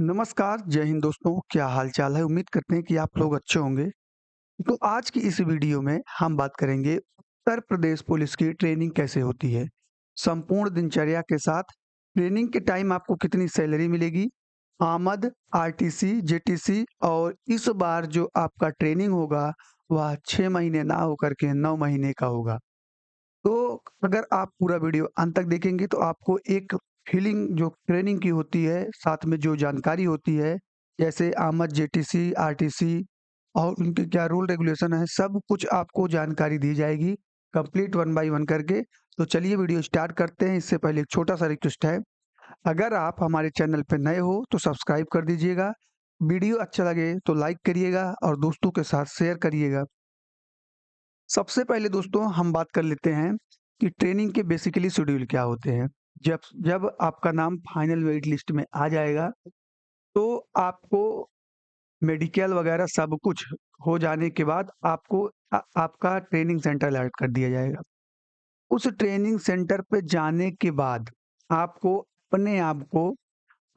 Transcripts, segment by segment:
नमस्कार, जय हिंद दोस्तों, क्या हाल-चाल है? उम्मीद करते हैं कि आप लोग अच्छे होंगे। तो आज की इस वीडियो में हम बात करेंगे उत्तर प्रदेश पुलिस की ट्रेनिंग कैसे होती है। संपूर्ण दिनचर्या के साथ ट्रेनिंग के टाइम आपको कितनी सैलरी मिलेगी, आमद, आरटीसी, जेटीसी और इस बार जो आपका ट्रेनिंग होगा, वह 6 महीने ना होकर के 9 महीने का होगा। तो अगर आप पूरा वीडियो अंत तक देखेंगे तो आपको एक फीलिंग जो ट्रेनिंग की होती है, साथ में जो जानकारी होती है, जैसे आमद, जेटीसी, आरटीसी और उनके क्या रूल रेगुलेशन है, सब कुछ आपको जानकारी दी जाएगी, कंप्लीट वन बाय वन करके। तो चलिए वीडियो स्टार्ट करते हैं। इससे पहले एक छोटा-सा रिक्वेस्ट है, अगर आप हमारे चैनल पे नए हो तो सब्सक्राइब कर दीजिएगा, वीडियो अच्छा लगे तो लाइक करिएगा और दोस्तों के साथ शेयर करिएगा। सबसे पहले दोस्तों हम बात कर लेते हैं कि ट्रेनिंग के बेसिकली शेड्यूल क्या होते हैं। जब जब आपका नाम फाइनल मेरिट लिस्ट में आ जाएगा, तो आपको मेडिकल वगैरह सब कुछ हो जाने के बाद आपको आपका ट्रेनिंग सेंटर अलॉट कर दिया जाएगा। उस ट्रेनिंग सेंटर पे जाने के बाद आपको अपने आप को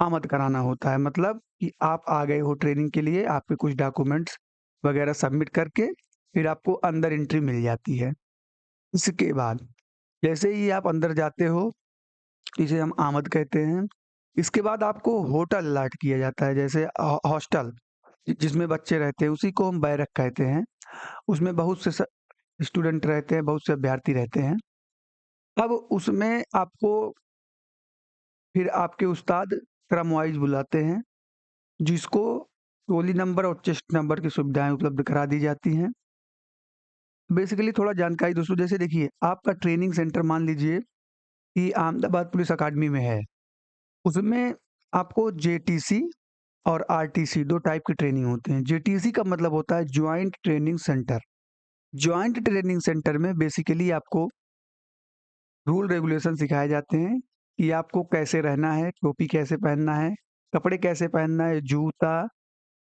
आमद कराना होता है। मतलब कि आप आ गए हो ट्रेनिंग के लिए, आपके कुछ डॉक्यूमेंट्स वगैरह सबमिट करके फिर आपको अंदर एंट्री मिल जाती है। इसके बाद जैसे ही आप अंदर जाते हो, इसे हम आमद कहते हैं। इसके बाद आपको होटल अलॉट किया जाता है, जैसे हॉस्टल जिसमें बच्चे रहते हैं, उसी को हम बैरक कहते हैं। उसमें बहुत से स्टूडेंट रहते हैं, बहुत से अभ्यर्थी रहते हैं। अब उसमें आपको फिर आपके उस्ताद क्रम वाइज बुलाते हैं, जिसको टोली नंबर और चेस्ट नंबर की सुविधाएं उपलब्ध करा दी जाती हैं। बेसिकली थोड़ा जानकारी दोस्तों, जैसे देखिए आपका ट्रेनिंग सेंटर मान लीजिए कि अहमदाबाद पुलिस अकादमी में है। उसमें आपको जेटीसी और आरटीसी 2 टाइप की ट्रेनिंग होते हैं। जेटीसी का मतलब होता है joint training centre. Joint training centre में बेसिकली आपको रूल रेगुलेशन सिखाए जाते हैं कि आपको कैसे रहना है, टोपी कैसे पहनना है, कपड़े कैसे पहनना है, जूता,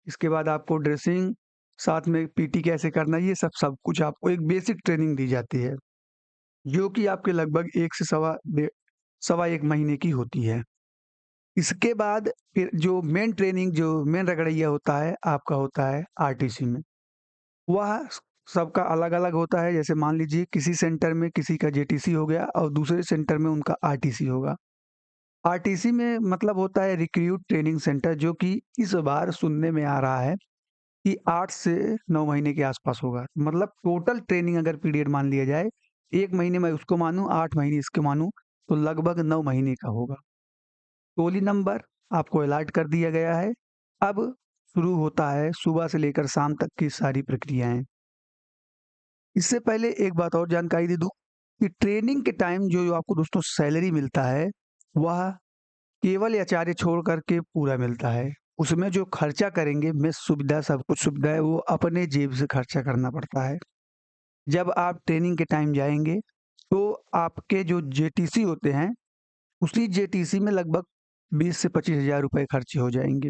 इसके बाद आपको ड्रेसिंग, साथ में पीटी कैसे करना है, ये सब कुछ आपको एक बेसिक ट्रेनिंग दी जाती है, जो कि आपके लगभग 1 से सवा 1 महीने की होती है। इसके बाद फिर जो मेन ट्रेनिंग जो मेन रगड़इया होता है, आपका होता है आरटीसी में। वह सबका अलग-अलग होता है, जैसे मान लीजिए किसी सेंटर में किसी का जेटीसी हो गया और दूसरे सेंटर में उनका आरटीसी होगा। आरटीसी में मतलब होता है रिक्रूट ट्रेनिंग सेंटर, जो कि इस बार सुनने में आ रहा है कि 8 से 9 महीने के आसपास होगा। मतलब टोटल ट्रेनिंग अगर पीरियड मान लिया जाए, 1 महीने मैं उसको मानूँ, 8 महीने इसको मानूँ, तो लगभग 9 महीने का होगा। टोली नंबर आपको अलॉट कर दिया गया है। अब शुरू होता है सुबह से लेकर शाम तक की सारी प्रक्रियाएँ। इससे पहले एक बात और जानकारी दे दूँ कि ट्रेनिंग के टाइम जो आपको दोस्तों सैलरी मिलता है, वह केवल आचार्य छोड़ कर के पूरा मिलता है। उसमें जो खर्चा करेंगे, मेस सुविधा, सब कुछ सुविधा है, वो अपने जेब से खर्चा करना पड़ता है। जब आप ट्रेनिंग के टाइम जाएँगे, तो आपके जो जेटीसी होते हैं, उसी जेटीसी में लगभग 20 से 25 हज़ार रुपए खर्चे हो जाएँगे।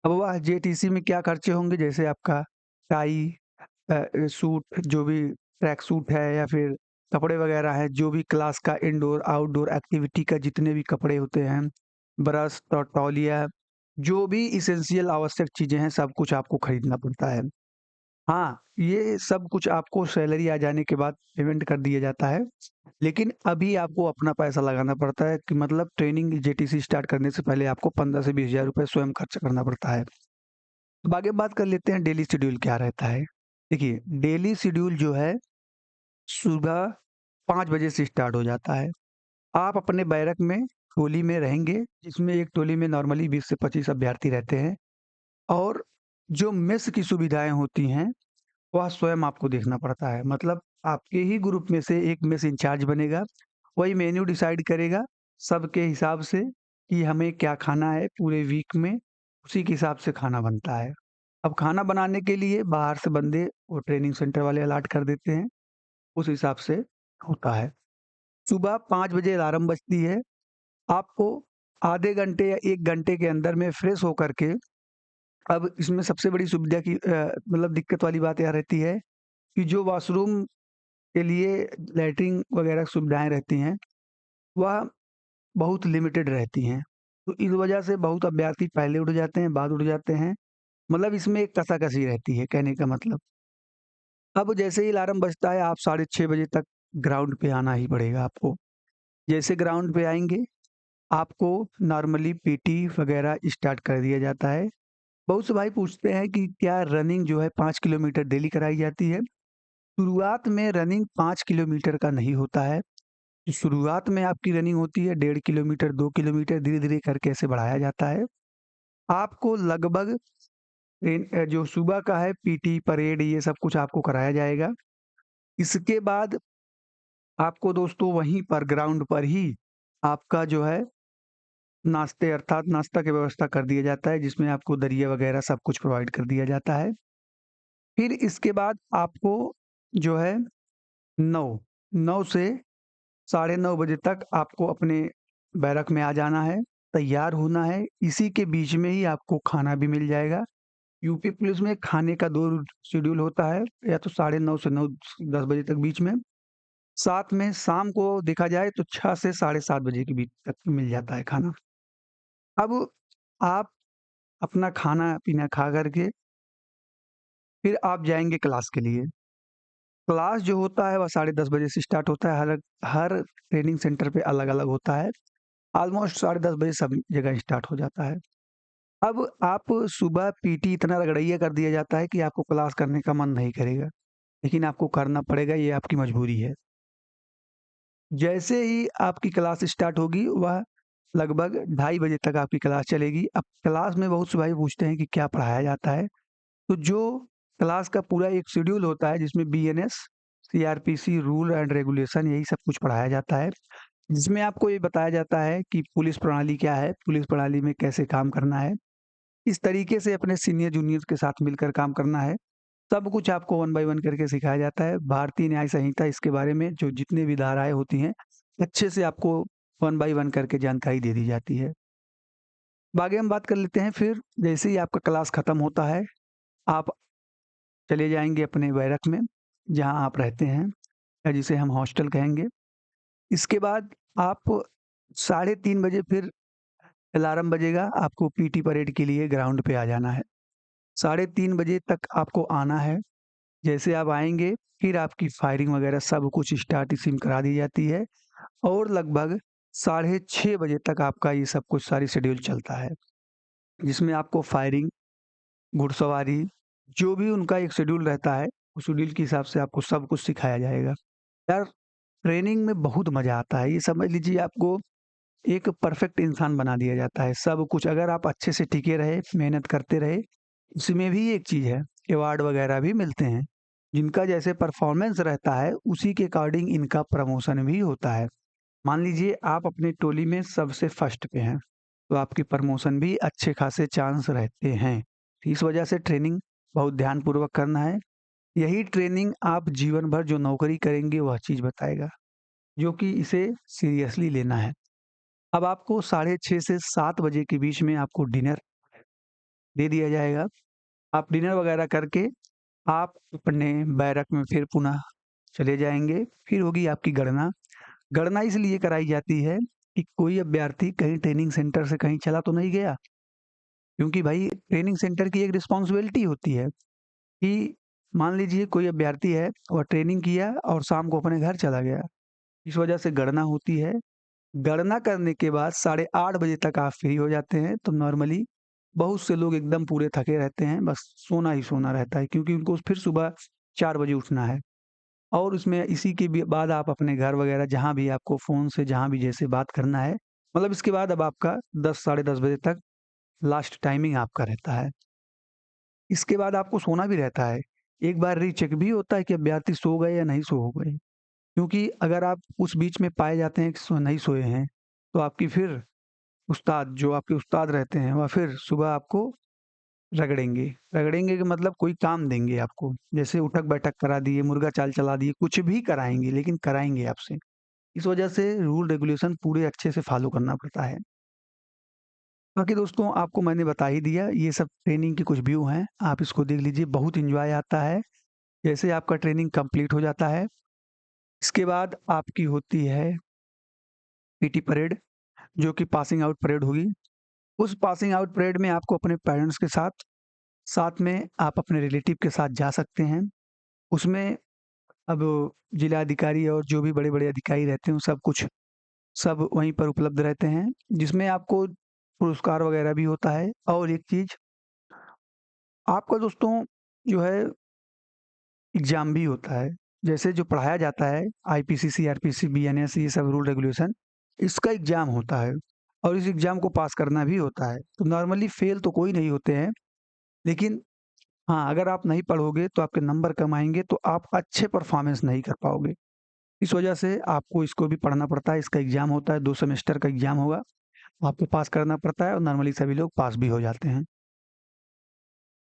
अब वह जेटीसी में क्या खर्चे होंगे, जैसे आपका टाई, सूट, जो भी ट्रैक सूट है या फिर कपड़े वगैरह हैं, जो भी क्लास का इंडोर, आउटडोर एक्टिविटी का जितने भी कपड़े होते हैं, ब्रश और तौलिया, जो भी एसेंशियल आवश्यक चीज़ें हैं, सब कुछ आपको खरीदना पड़ता है। हाँ, ये सब कुछ आपको सैलरी आ जाने के बाद पेमेंट कर दिया जाता है, लेकिन अभी आपको अपना पैसा लगाना पड़ता है, कि मतलब ट्रेनिंग जेटीसी स्टार्ट करने से पहले आपको 15 से 20 हज़ार रुपए स्वयं खर्च करना पड़ता है। अब आगे बात कर लेते हैं डेली शेड्यूल क्या रहता है। देखिए, डेली शेड्यूल जो है सुबह 5 बजे से स्टार्ट हो जाता है। आप अपने बैरक में टोली में रहेंगे, जिसमें एक टोली में नॉर्मली 20 से 25 अभ्यर्थी रहते हैं, और जो मेस की सुविधाएँ होती हैं, वह स्वयं आपको देखना पड़ता है। मतलब आपके ही ग्रुप में से एक मेस इंचार्ज बनेगा, वही मेन्यू डिसाइड करेगा सबके हिसाब से कि हमें क्या खाना है पूरे वीक में, उसी के हिसाब से खाना बनता है। अब खाना बनाने के लिए बाहर से बंदे वो ट्रेनिंग सेंटर वाले अलॉट कर देते हैं, उस हिसाब से होता है। सुबह 5 बजे अलार्म बजती है, आपको आधे घंटे या 1 घंटे के अंदर में फ्रेश होकर के, अब इसमें सबसे बड़ी सुविधा की मतलब दिक्कत वाली बात यहाँ रहती है कि जो वॉशरूम के लिए लैट्रिन वगैरह सुविधाएँ रहती हैं, वह बहुत लिमिटेड रहती हैं। तो इस वजह से बहुत अभ्यर्थी पहले उठ जाते हैं, बाद उठ जाते हैं। मतलब इसमें एक कसा-कसी रहती है, कहने का मतलब। अब जैसे ही अलार्म बजता है, आप साढ़े 6 बजे तक ग्राउंड पे आना ही पड़ेगा आपको। जैसे ग्राउंड पे आएँगे, आपको नॉर्मली पीटी वगैरह स्टार्ट कर दिया जाता है। बहुत से भाई पूछते हैं कि क्या रनिंग जो है 5 किलोमीटर डेली कराई जाती है? शुरुआत में रनिंग 5 किलोमीटर का नहीं होता है। शुरुआत में आपकी रनिंग होती है 1.5 किलोमीटर, 2 किलोमीटर, धीरे-धीरे करके ऐसे बढ़ाया जाता है। आपको लगभग जो सुबह का है पीटी, परेड ये सब कुछ आपको कराया जाएगा। इसके बाद आपको दोस्तों वहीं पर ग्राउंड पर ही आपका जो है नाश्ते अर्थात नाश्ता की व्यवस्था कर दिया जाता है, जिसमें आपको दलिया वगैरह सब कुछ प्रोवाइड कर दिया जाता है। फिर इसके बाद आपको जो है 9 से साढ़े 9 बजे तक आपको अपने बैरक में आ जाना है, तैयार होना है। इसी के बीच में ही आपको खाना भी मिल जाएगा। यूपी पुलिस में खाने का 2 शेड्यूल होता है, या तो साढ़े 9 से 9 10 बजे तक बीच में। साथ में शाम को देखा जाए तो 6 से साढ़े 7 बजे के बीच तक मिल जाता है खाना। अब आप अपना खाना-पीना खा कर के फिर आप जाएँगे क्लास के लिए। क्लास जो होता है वह साढ़े 10 बजे से स्टार्ट होता है। हर हर ट्रेनिंग सेंटर पे अलग-अलग होता है। ऑलमोस्ट साढ़े 10 बजे सभी जगह स्टार्ट हो जाता है। अब आप सुबह पीटी इतना रगड़इया कर दिया जाता है कि आपको क्लास करने का मन नहीं करेगा, लेकिन आपको करना पड़ेगा, ये आपकी मजबूरी है। जैसे ही आपकी क्लास स्टार्ट होगी, वह लगभग ढाई बजे तक आपकी क्लास चलेगी। अब क्लास में बहुत से भाई पूछते हैं कि क्या पढ़ाया जाता है? तो जो क्लास का पूरा एक शेड्यूल होता है जिसमें BNS, CrPC, rule and regulation यही सब कुछ पढ़ाया जाता है। जिसमें आपको ये बताया जाता है कि पुलिस प्रणाली क्या है, पुलिस प्रणाली में कैसे काम करना है, किस तरीके से अपने सीनियर जूनियर के साथ मिलकर काम करना है। सब कुछ आपको वन बाय वन करके सिखाया जाता है। भारतीय न्याय संहिता इसके बारे में जो जितनी भी धाराएँ होती हैं, अच्छे से आपको वन बाय वन करके जानकारी दे दी जाती है। आगे हम बात कर लेते हैं फिर जैसे ही आपका क्लास खत्म होता है, आप चले जाएँगे अपने बैरक में, जहाँ आप रहते हैं या जिसे हम हॉस्टल कहेंगे। इसके बाद आप साढ़े 3 बजे फिर अलार्म बजेगा, आपको पीटी परेड के लिए ग्राउंड पे आ जाना है। साढ़े 3 बजे तक आपको आना है। जैसे आप आएँगे, फिर आपकी फायरिंग वगैरह सब कुछ स्टार्ट इसी में करा दी जाती है और लगभग साढ़े 6 बजे तक आपका ये सब कुछ सारी शेड्यूल चलता है। जिसमें आपको फायरिंग, घुड़सवारी, जो भी उनका एक शेड्यूल रहता है, उस शेड्यूल के हिसाब से आपको सब कुछ सिखाया जाएगा। यार, ट्रेनिंग में बहुत मज़ा आता है। ये समझ लीजिए आपको एक परफेक्ट इंसान बना दिया जाता है। सब कुछ अगर आप अच्छे से टिके रहे, मेहनत करते रहे, इसमें भी एक चीज़ है, अवार्ड वगैरह भी मिलते हैं। जिनका जैसे परफॉर्मेंस रहता है, उसी के अकॉर्डिंग इनका प्रमोशन भी होता है। मान लीजिए आप अपनी टोली में सबसे फर्स्ट पे हैं, तो आपकी प्रमोशन भी अच्छे खासे चांस रहते हैं। इस वजह से ट्रेनिंग बहुत ध्यानपूर्वक करना है। यही ट्रेनिंग आप जीवन भर जो नौकरी करेंगे वह चीज़ बताएगा, जो कि इसे सीरियसली लेना है। अब आपको साढ़े 6 से 7 बजे के बीच में आपको डिनर दे दिया जाएगा। आप डिनर वगैरह करके आप अपने बैरक में फिर पुनः चले जाएँगे। फिर होगी आपकी गणना। गणना इसलिए कराई जाती है कि कोई अभ्यर्थी कहीं ट्रेनिंग सेंटर से कहीं चला तो नहीं गया, क्योंकि भाई ट्रेनिंग सेंटर की एक रिस्पॉन्सिबिलिटी होती है कि मान लीजिए कोई अभ्यर्थी है, वह ट्रेनिंग किया और शाम को अपने घर चला गया। इस वजह से गणना होती है। गणना करने के बाद साढ़े 8 बजे तक आप फ्री हो जाते हैं, तो नॉर्मली बहुत से लोग एकदम पूरे थके रहते हैं, बस सोना ही सोना रहता है क्योंकि उनको फिर सुबह 4 बजे उठना है। और उसमें इसी के भी बाद आप अपने घर वगैरह जहाँ भी आपको फ़ोन से जहाँ भी जैसे बात करना है, मतलब इसके बाद अब आपका 10 साढ़े 10 बजे तक लास्ट टाइमिंग आपका रहता है। इसके बाद आपको सोना भी रहता है। एक बार रीचेक भी होता है कि अभ्यर्थी सो गए या नहीं सो गए। क्योंकि अगर आप उस बीच में पाए जाते हैं कि नहीं सोए हैं, तो आपकी फिर उस्ताद जो आपके उस्ताद रहते हैं, वह फिर सुबह आपको रगड़ेंगे। रगड़ेंगे का मतलब कोई काम देंगे आपको। जैसे उठक-बैठक करा दिए, मुर्गा चाल चला दिए, कुछ भी कराएँगे, लेकिन कराएँगे आपसे। इस वजह से रूल रेगुलेशन पूरे अच्छे से फॉलो करना पड़ता है। बाकी दोस्तों आपको मैंने बता ही दिया, ये सब ट्रेनिंग के कुछ व्यू हैं, आप इसको देख लीजिए, बहुत एन्जॉय आता है। जैसे आपका ट्रेनिंग कंप्लीट हो जाता है, इसके बाद आपकी होती है पीटी परेड, जो कि पासिंग आउट परेड होगी। उस पासिंग आउट परेड में आपको अपने पेरेंट्स के साथ, साथ में आप अपने रिलेटिव के साथ जा सकते हैं। उसमें अब जिलाधिकारी और जो भी बड़े-बड़े अधिकारी रहते हैं, सब वहीं पर उपलब्ध रहते हैं, जिसमें आपको पुरस्कार वगैरह भी होता है। और एक चीज़, आपका दोस्तों जो है एग्ज़ाम भी होता है। जैसे जो पढ़ाया जाता है आईपीसी, सीआरपीसी, बीएनएस, ये सब रूल रेगुलेशन, इसका एग्ज़ाम होता है और इस एग्ज़ाम को पास करना भी होता है। तो नॉर्मली फेल तो कोई नहीं होते हैं, लेकिन हाँ, अगर आप नहीं पढ़ोगे तो आपके नंबर कम आएँगे, तो आप अच्छे परफ़ॉर्मेंस नहीं कर पाओगे। इस वजह से आपको इसको भी पढ़ना पड़ता है, इसका एग्ज़ाम होता है, 2 सेमेस्टर का एग्ज़ाम होगा, आपको पास करना पड़ता है और नॉर्मली सभी लोग पास भी हो जाते हैं।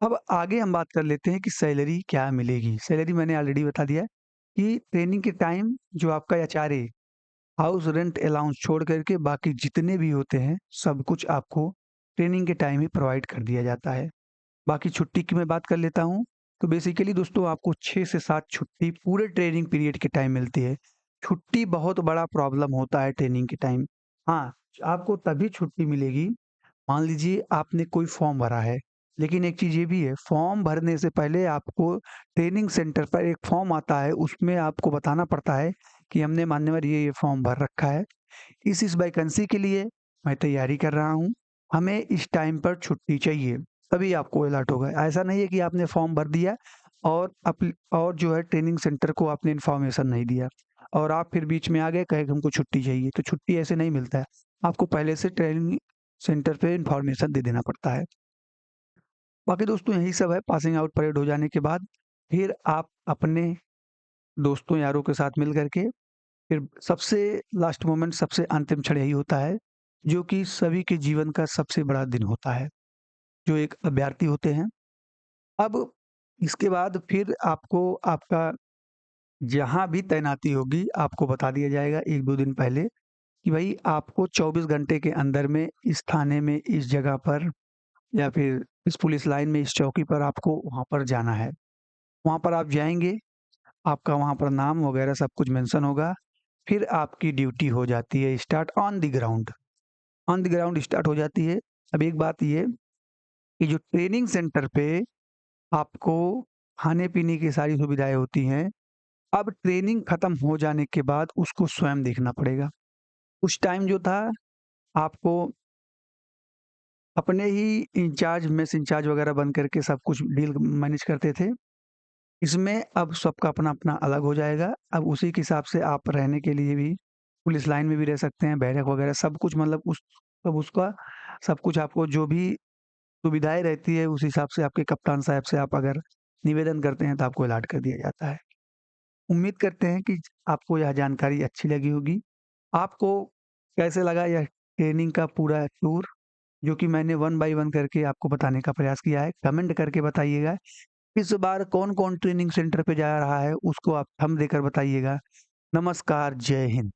अब आगे हम बात कर लेते हैं कि सैलरी क्या मिलेगी। सैलरी मैंने ऑलरेडी बता दिया कि ट्रेनिंग के टाइम जो आपका एचआरए, हाउस रेंट अलाउंस छोड़ कर के बाकी जितने भी होते हैं, सब कुछ आपको ट्रेनिंग के टाइम ही प्रोवाइड कर दिया जाता है। बाकी छुट्टी की मैं बात कर लेता हूँ, तो बेसिकली दोस्तों आपको 6 से 7 छुट्टी पूरे ट्रेनिंग पीरियड के टाइम मिलती है। छुट्टी बहुत बड़ा प्रॉब्लम होता है ट्रेनिंग के टाइम। हाँ, आपको तभी छुट्टी मिलेगी, मान लीजिए आपने कोई फॉर्म भरा है, लेकिन एक चीज़ ये भी है, फॉर्म भरने से पहले आपको ट्रेनिंग सेंटर पर एक फॉर्म आता है, उसमें आपको बताना पड़ता है कि हमने मान्यवर ये फॉर्म भर रखा है। इस वैकेंसी के लिए मैं तैयारी कर रहा हूँ, हमें इस टाइम पर छुट्टी चाहिए, तभी आपको अलॉट होगा। ऐसा नहीं है कि आपने फॉर्म भर दिया और जो है ट्रेनिंग सेंटर को आपने इन्फॉर्मेशन नहीं दिया और आप फिर बीच में आ गए कहे कि हमको छुट्टी चाहिए, तो छुट्टी ऐसे नहीं मिलता है। आपको पहले से ट्रेनिंग सेंटर पे इन्फॉर्मेशन दे देना पड़ता है। बाकी दोस्तों यही सब है, पासिंग आउट परेड हो जाने के बाद फिर आप अपने दोस्तों यारों के साथ मिल कर के फिर सबसे लास्ट मोमेंट, सबसे अंतिम क्षण यही होता है, जो कि सभी के जीवन का सबसे बड़ा दिन होता है, जो एक अभ्यर्थी होते हैं। अब इसके बाद फिर आपको आपका जहाँ भी तैनाती होगी, आपको बता दिया जाएगा 1-2 दिन पहले कि भई आपको 24 घंटे के अंदर में इस थाने में, इस जगह पर या फिर इस पुलिस लाइन में, इस चौकी पर आपको वहाँ पर जाना है। वहाँ पर आप जाएँगे, आपका वहाँ पर नाम वगैरह सब कुछ मेंशन होगा, फिर आपकी ड्यूटी हो जाती है start on the ground. On the ground start हो जाती है। अब एक बात ये कि जो ट्रेनिंग सेंटर पे आपको खाने-पीने की सारी सुविधाएँ होती हैं, अब ट्रेनिंग खत्म हो जाने के बाद उसको स्वयं देखना पड़ेगा। उस टाइम जो था आपको अपने ही इंचार्ज, मेस इंचार्ज वगैरह बन करके सब कुछ डील मैनेज करते थे। इसमें अब सबका अपना-अपना अलग हो जाएगा। अब उसी के हिसाब से आप रहने के लिए भी पुलिस लाइन में भी रह सकते हैं, बैरक वगैरह सब कुछ, मतलब उस सब उसका सब कुछ आपको जो भी सुविधाएँ रहती है उस हिसाब से आपके कप्तान साहब से आप अगर निवेदन करते हैं तो आपको अलॉट कर दिया जाता है। उम्मीद करते हैं कि आपको यह जानकारी अच्छी लगी होगी। आपको कैसे लगा यह ट्रेनिंग का पूरा टूर, जो कि मैंने वन बाय वन करके आपको बताने का प्रयास किया है? कमेंट करके बताइएगा। इस बार कौन-कौन ट्रेनिंग सेंटर पे जा रहा है उसको आप थंब देकर बताइएगा। नमस्कार, जय हिंद।